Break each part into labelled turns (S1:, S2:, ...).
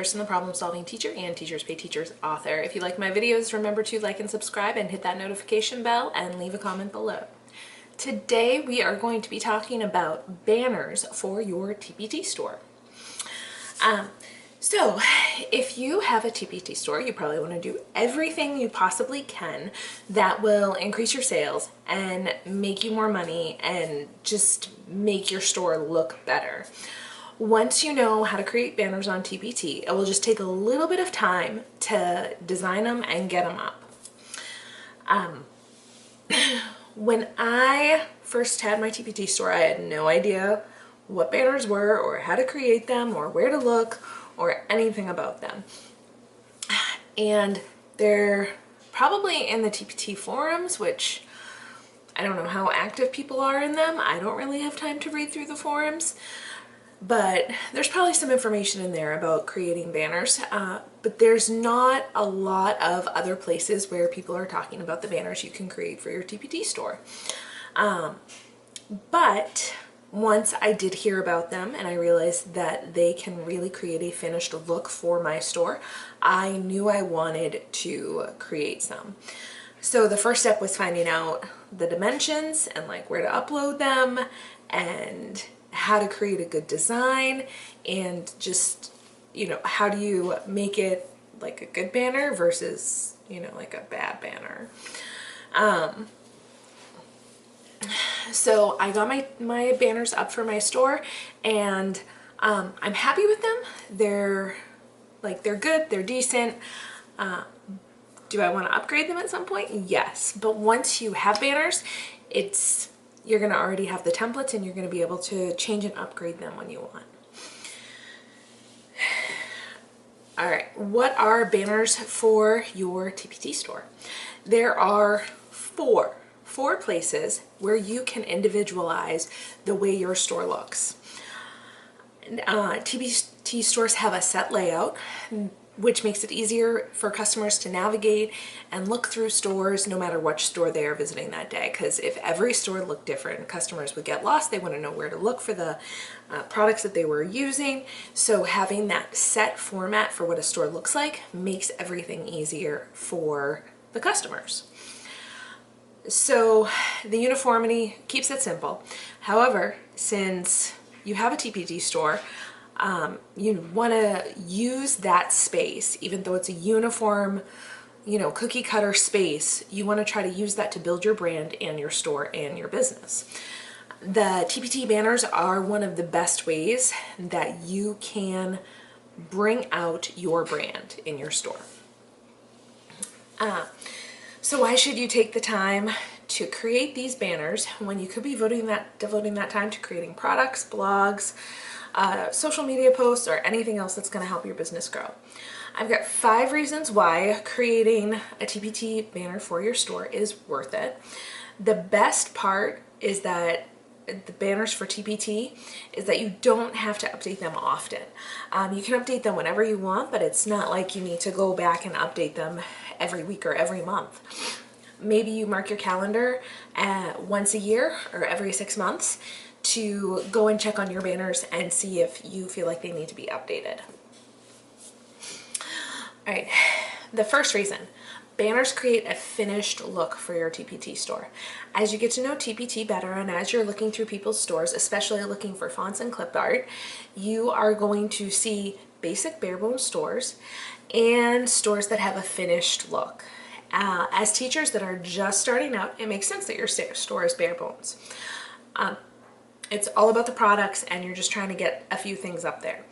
S1: Kirsten, the problem solving teacher and Teachers Pay Teachers author. If you like my videos, remember to like and subscribe and hit that notification bell and leave a comment below. Today we are going to be talking about banners for your TpT store. So if you have a TpT store, you probably want to do everything you possibly can that will increase your sales and make you more money and just make your store look better. Once you know how to create banners on TpT, it will just take a little bit of time to design them and get them up. When I first had my TpT store, I had no idea what banners were or how to create them or where to look or anything about them. And they're probably in the TpT forums, which I don't know how active people are in them. I don't really have time to read through the forums, but there's probably some information in there about creating banners, but there's not a lot of other places where people are talking about the banners you can create for your TpT store. But once I did hear about them and I realized that they can really create a finished look for my store, I knew I wanted to create some. So the first step was finding out the dimensions and like where to upload them and how to create a good design and just, you know, how do you make it like a good banner versus, you know, like a bad banner. So I got my banners up for my store and I'm happy with them. They're good, they're decent. Do I want to upgrade them at some point? Yes. But once you have banners, you're going to already have the templates and you're going to be able to change and upgrade them when you want. All right, what are banners for your TpT store? There are four places where you can individualize the way your store looks. TpT stores have a set layout, which makes it easier for customers to navigate and look through stores no matter which store they are visiting that day. Because if every store looked different, customers would get lost. They wouldn't know where to look for the products that they were using. So having that set format for what a store looks like makes everything easier for the customers. So the uniformity keeps it simple. However, since you have a TpT store, you want to use that space, even though it's a uniform, you know, cookie cutter space, you want to try to use that to build your brand and your store and your business. The TpT banners are one of the best ways that you can bring out your brand in your store. So why should you take the time to create these banners when you could be devoting that time to creating products, blogs, social media posts, or anything else that's going to help your business grow? I've got 5 reasons why creating a TpT banner for your store is worth it. The best part is that the banners for TpT is that you don't have to update them often. You can update them whenever you want, but it's not like you need to go back and update them every week or every month. Maybe you mark your calendar once a year or every 6 months to go and check on your banners and see if you feel like they need to be updated. All right, the first reason, banners create a finished look for your TpT store. As you get to know TpT better and as you're looking through people's stores, especially looking for fonts and clip art, you are going to see basic bare bones stores and stores that have a finished look. As teachers that are just starting out, it makes sense that your store is bare bones. It's all about the products and you're just trying to get a few things up there.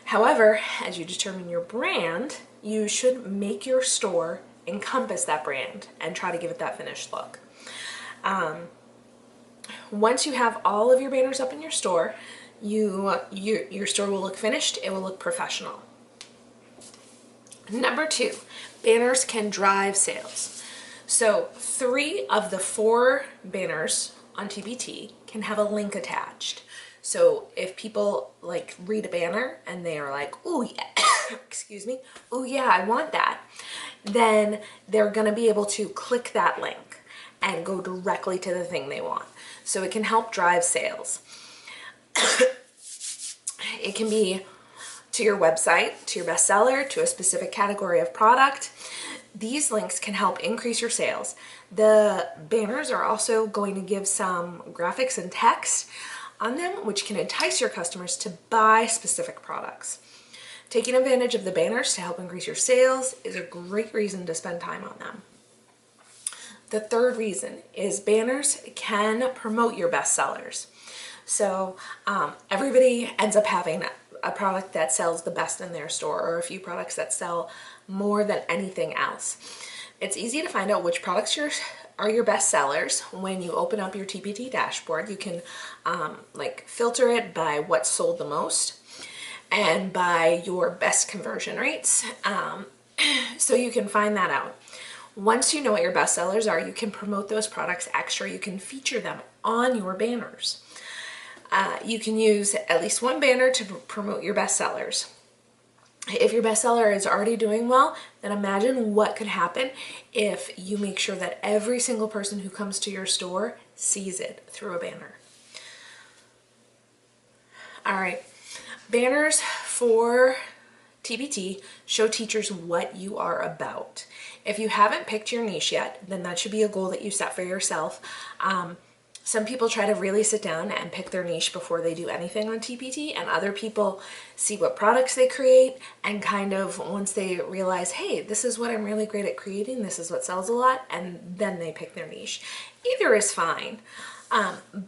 S1: However, as you determine your brand, you should make your store encompass that brand and try to give it that finished look. Once you have all of your banners up in your store, your store will look finished, it will look professional. Number 2, banners can drive sales. So 3 of the 4 banners on TpT can have a link attached. So if people like read a banner and they are like, oh yeah, excuse me, oh yeah, I want that, then they're gonna be able to click that link and go directly to the thing they want. So it can help drive sales. It can be to your website, to your bestseller, to a specific category of product. These links can help increase your sales. The banners are also going to give some graphics and text on them, which can entice your customers to buy specific products. Taking advantage of the banners to help increase your sales is a great reason to spend time on them. The third reason is banners can promote your bestsellers. So everybody ends up having a product that sells the best in their store, or a few products that sell more than anything else. It's easy to find out which products are your best sellers when you open up your TpT dashboard. You can like filter it by what sold the most and by your best conversion rates. So you can find that out. Once you know what your best sellers are, you can promote those products extra. You can feature them on your banners. You can use at least one banner to promote your best sellers. If your bestseller is already doing well, then imagine what could happen if you make sure that every single person who comes to your store sees it through a banner. All right, banners for TpT show teachers what you are about. If you haven't picked your niche yet, then that should be a goal that you set for yourself. Some people try to really sit down and pick their niche before they do anything on TpT, and other people see what products they create and kind of, once they realize, hey, this is what I'm really great at creating, this is what sells a lot, and then they pick their niche. Either is fine.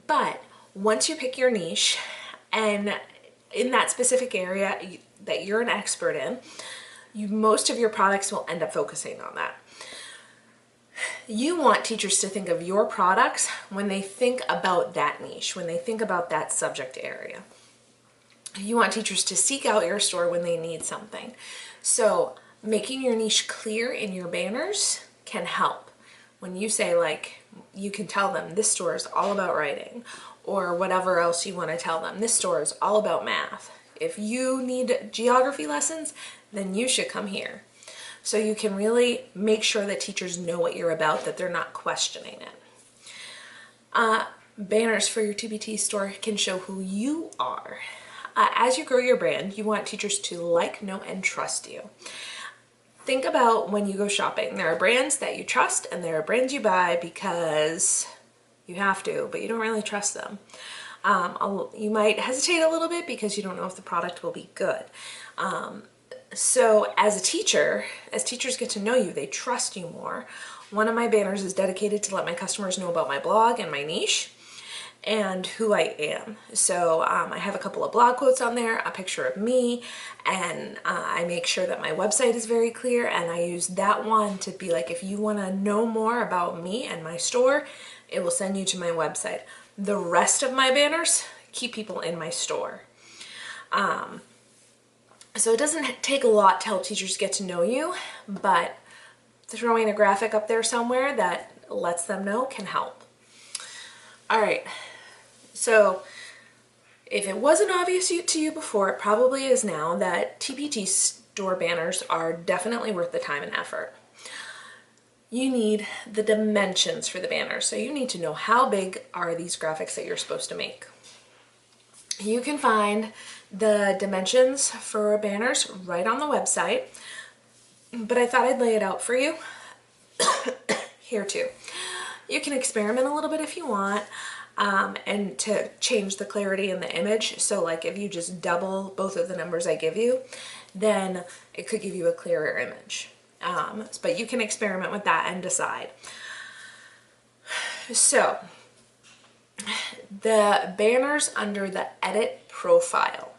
S1: But once you pick your niche and in that specific area that you're an expert in, most of your products will end up focusing on that. You want teachers to think of your products when they think about that niche, when they think about that subject area. You want teachers to seek out your store when they need something. So making your niche clear in your banners can help. When you say, like, you can tell them this store is all about writing, or whatever else you want to tell them. This store is all about math. If you need geography lessons, then you should come here. So you can really make sure that teachers know what you're about, that they're not questioning it. Banners for your TpT store can show who you are. As you grow your brand, you want teachers to like, know, and trust you. Think about when you go shopping. There are brands that you trust and there are brands you buy because you have to, but you don't really trust them. You might hesitate a little bit because you don't know if the product will be good. So as a teacher, as teachers get to know you, they trust you more. One of my banners is dedicated to let my customers know about my blog and my niche and who I am. So I have a couple of blog quotes on there, a picture of me, and I make sure that my website is very clear, and I use that one to be like, if you want to know more about me and my store, it will send you to my website. The rest of my banners keep people in my store. So it doesn't take a lot to help teachers get to know you, but throwing a graphic up there somewhere that lets them know can help. All right, so if it wasn't obvious to you before, it probably is now that TpT store banners are definitely worth the time and effort. You need the dimensions for the banners, so you need to know how big are these graphics that you're supposed to make. You can find the dimensions for banners right on the website, but I thought I'd lay it out for you here too. You can experiment a little bit if you want, and to change the clarity in the image. So like if you just double both of the numbers I give you, then it could give you a clearer image. But you can experiment with that and decide. So the banners under the edit profile.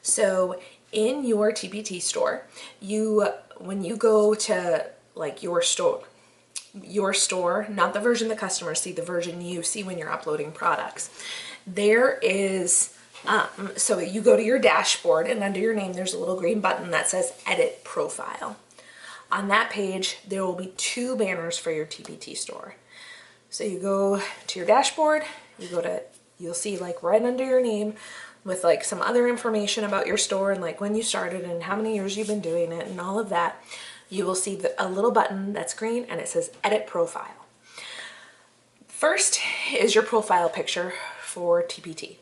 S1: So in your TpT store, when you go to like your store, not the version the customers see, the version you see when you're uploading products, there is, so you go to your dashboard and under your name, there's a little green button that says edit profile. On that page, there will be 2 banners for your TpT store. So you go to your dashboard, you'll see like right under your name with like some other information about your store and like when you started and how many years you've been doing it and all of that. You will see a little button that's green and it says edit profile. First is your profile picture for TpT.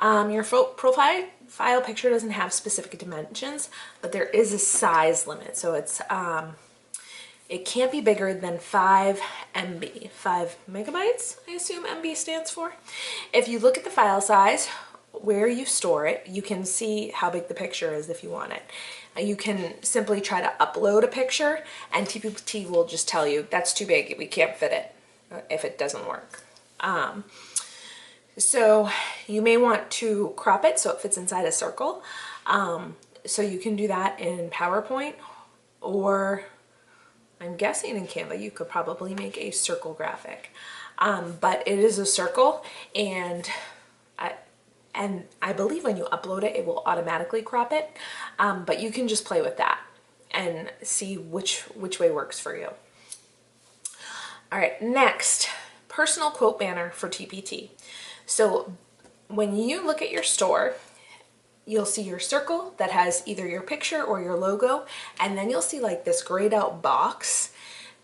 S1: Your profile picture doesn't have specific dimensions, but there is a size limit. So it can't be bigger than 5 MB, 5 megabytes, I assume MB stands for. If you look at the file size, where you store it, you can see how big the picture is if you want it. You can simply try to upload a picture and TpT will just tell you that's too big, we can't fit it if it doesn't work. So you may want to crop it so it fits inside a circle. So you can do that in PowerPoint, or I'm guessing in Canva you could probably make a circle graphic. But it is a circle, and I believe when you upload it, it will automatically crop it. But you can just play with that and see which way works for you. All right, next, personal quote banner for TpT. So when you look at your store, you'll see your circle that has either your picture or your logo, and then you'll see like this grayed out box.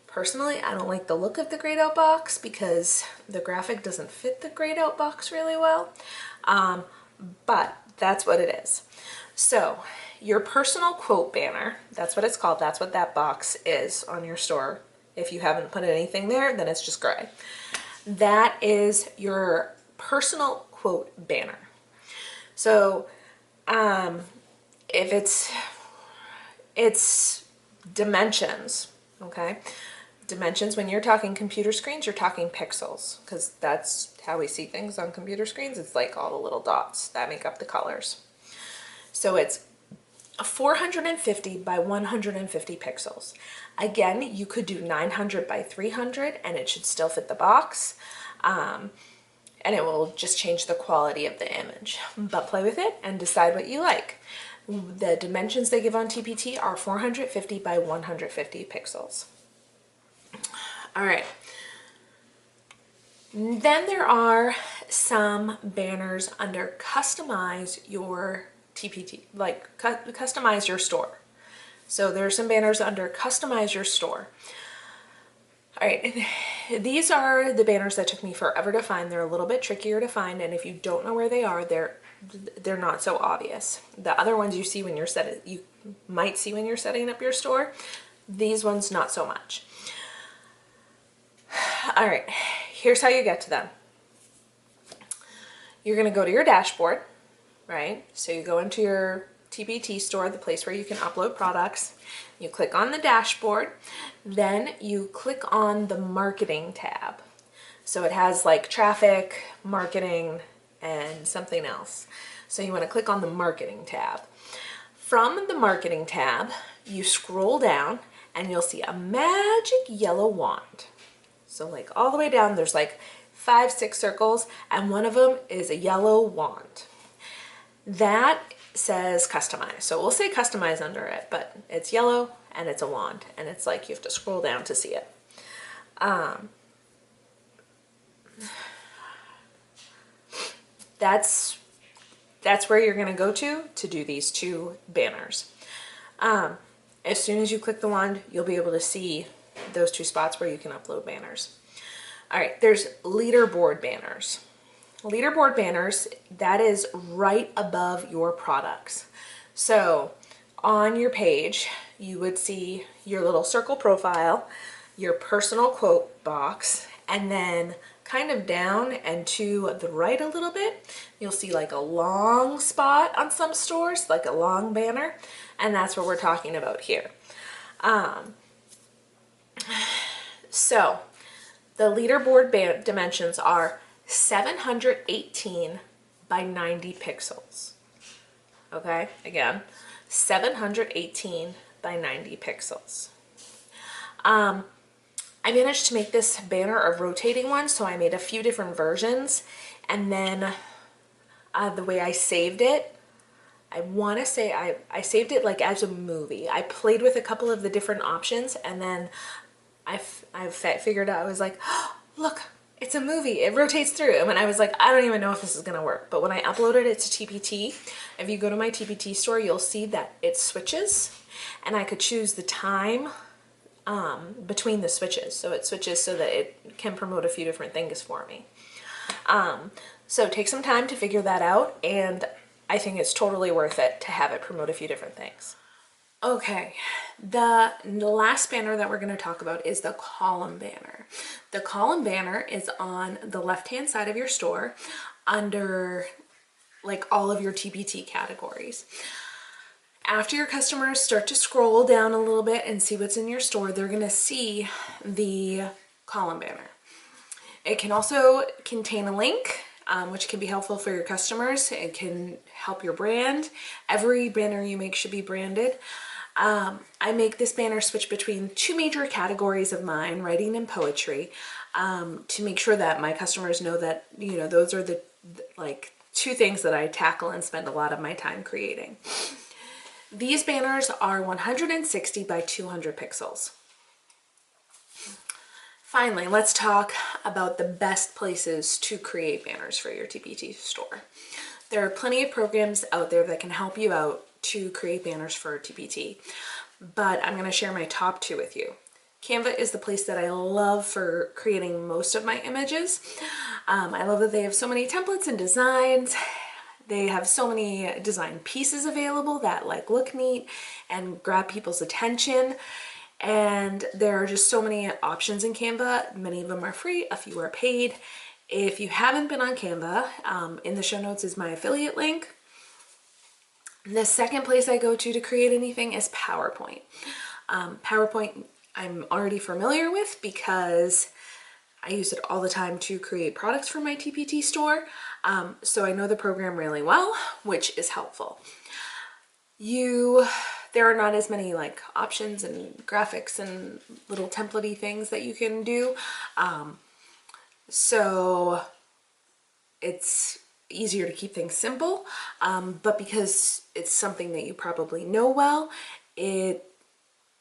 S1: Personally, I don't like the look of the grayed out box because the graphic doesn't fit the grayed out box really well, but that's what it is. So your personal quote banner, that's what it's called, that's what that box is on your store. If you haven't put anything there, then it's just gray. That is your personal quote banner. So if it's dimensions, okay? Dimensions, when you're talking computer screens, you're talking pixels, because that's how we see things on computer screens. It's like all the little dots that make up the colors. So it's 450 by 150 pixels. Again, you could do 900 by 300 and it should still fit the box. And it will just change the quality of the image. But play with it and decide what you like. The dimensions they give on TpT are 450 by 150 pixels. All right. Then there are some banners under customize your TpT, like customize your store. So there are some banners under customize your store. All right, these are the banners that took me forever to find. They're a little bit trickier to find, and if you don't know where they are, they're not so obvious. The other ones you might see when you're setting up your store. These ones not so much. All right, here's how you get to them. You're going to go to your dashboard, right? So you go into your TpT store, the place where you can upload products. You click on the dashboard, then you click on the marketing tab. So it has like traffic, marketing, and something else. So you want to click on the marketing tab. From the marketing tab, you scroll down and you'll see a magic yellow wand. So like all the way down, there's like 5, 6 circles, and one of them is a yellow wand. That says customize. So we'll say customize under it, but it's yellow and it's a wand, and it's like you have to scroll down to see it. That's where you're going to go to do these 2 banners. As soon as you click the wand, you'll be able to see those 2 spots where you can upload banners. All right, there's leaderboard banners. Leaderboard banners, that is right above your products. So on your page, you would see your little circle profile, your personal quote box, and then kind of down and to the right a little bit, you'll see like a long spot on some stores, like a long banner, and that's what we're talking about here. So the leaderboard dimensions are 718 by 90 pixels. Okay, again, 718 by 90 pixels. I managed to make this banner a rotating one, so I made a few different versions, and then the way I saved it, I want to say I saved it like as a movie. I played with a couple of the different options, and then I figured out, I was like, oh, look, it's a movie, it rotates through. And I was like, I don't even know if this is gonna work. But when I uploaded it to TpT, if you go to my TpT store, you'll see that it switches, and I could choose the time between the switches. So it switches so that it can promote a few different things for me. So take some time to figure that out, and I think it's totally worth it to have it promote a few different things. Okay, the last banner that we're going to talk about is the column banner. The column banner is on the left-hand side of your store under like all of your TpT categories. After your customers start to scroll down a little bit and see what's in your store, they're going to see the column banner. It can also contain a link, which can be helpful for your customers. It can help your brand. Every banner you make should be branded. I make this banner switch between two major categories of mine, writing and poetry, to make sure that my customers know that, you know, those are the like two things that I tackle and spend a lot of my time creating. These banners are 160 by 200 pixels. Finally, let's talk about the best places to create banners for your TpT store. There are plenty of programs out there that can help you out to create banners for TpT, but I'm going to share my top two with you. Canva is the place that I love for creating most of my images. I love that they have so many templates and designs. They have so many design pieces available that like look neat and grab people's attention. And there are just so many options in Canva. Many of them are free, a few are paid. If you haven't been on Canva, in the show notes is my affiliate link. The second place I go to create anything is PowerPoint. PowerPoint I'm already familiar with because I use it all the time to create products for my TpT store. So I know the program really well, which is helpful. There are not as many like options and graphics and little template-y things that you can do. So it's easier to keep things simple, but because it's something that you probably know well, it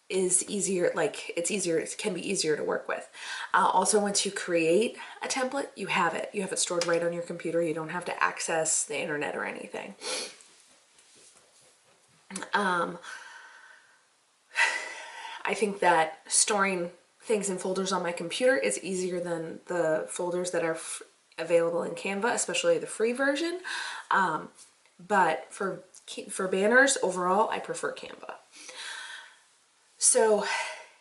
S1: is easier, it can be easier to work with. Also, once you create a template, you have it stored right on your computer. You don't have to access the internet or anything. I think that storing things in folders on my computer is easier than the folders that are available in Canva, especially the free version. But for banners, overall, I prefer Canva. So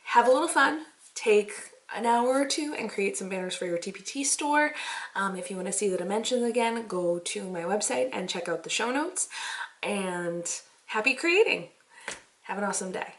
S1: have a little fun. Take an hour or two and create some banners for your TpT store. If you want to see the dimensions again, go to my website and check out the show notes. And happy creating. Have an awesome day.